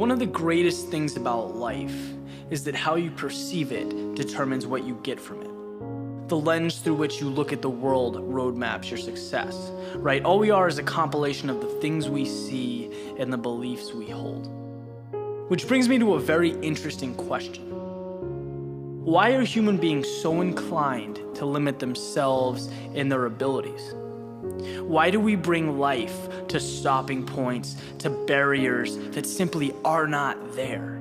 One of the greatest things about life is that how you perceive it determines what you get from it. The lens through which you look at the world roadmaps your success, right? All we are is a compilation of the things we see and the beliefs we hold. Which brings me to a very interesting question. Why are human beings so inclined to limit themselves and their abilities? Why do we bring life to stopping points, to barriers that simply are not there?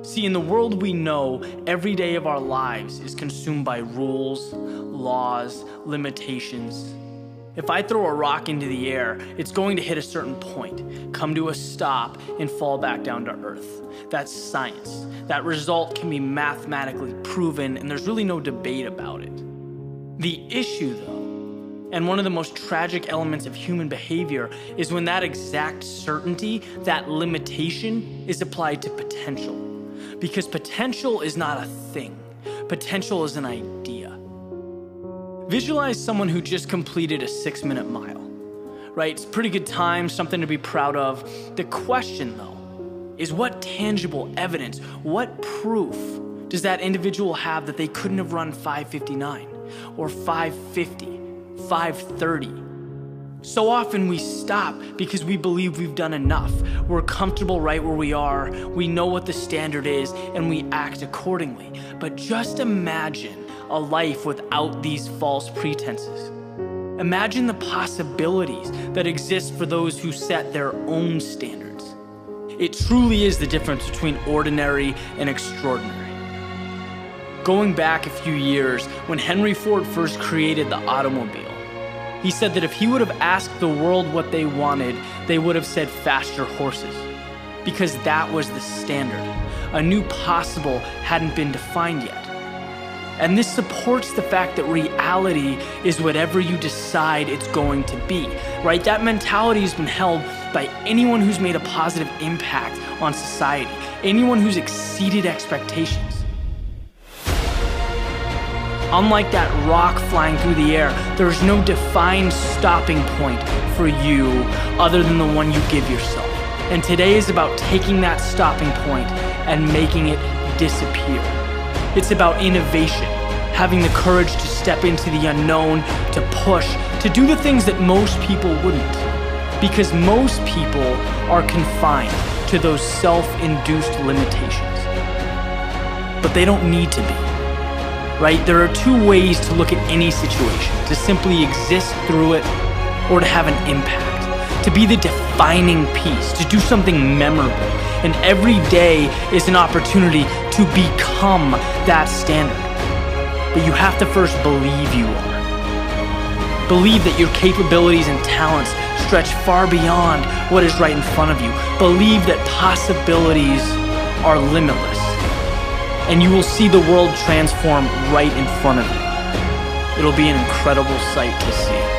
See, in the world we know, every day of our lives is consumed by rules, laws, limitations. If I throw a rock into the air, it's going to hit a certain point, come to a stop, and fall back down to earth. That's science. That result can be mathematically proven, and there's really no debate about it. The issue, though, and one of the most tragic elements of human behavior is when that exact certainty, that limitation, is applied to potential. Because potential is not a thing. Potential is an idea. Visualize someone who just completed a 6-minute mile, right? It's a pretty good time, something to be proud of. The question, though, is what tangible evidence, what proof does that individual have that they couldn't have run 5:59 or 5:50? 5:30. So often we stop because we believe we've done enough. We're comfortable right where we are, we know what the standard is, and we act accordingly. But just imagine a life without these false pretenses. Imagine the possibilities that exist for those who set their own standards. It truly is the difference between ordinary and extraordinary. Going back a few years, when Henry Ford first created the automobile, he said that if he would have asked the world what they wanted, they would have said faster horses, because that was the standard. A new possible hadn't been defined yet. And this supports the fact that reality is whatever you decide it's going to be, right? That mentality has been held by anyone who's made a positive impact on society, anyone who's exceeded expectations. Unlike that rock flying through the air, there's no defined stopping point for you other than the one you give yourself. And today is about taking that stopping point and making it disappear. It's about innovation, having the courage to step into the unknown, to push, to do the things that most people wouldn't. Because most people are confined to those self-induced limitations. But they don't need to be. Right? There are two ways to look at any situation: to simply exist through it, or to have an impact, to be the defining piece, to do something memorable. And every day is an opportunity to become that standard. But you have to first believe you are. Believe that your capabilities and talents stretch far beyond what is right in front of you. Believe that possibilities are limitless. And you will see the world transform right in front of you. It'll be an incredible sight to see.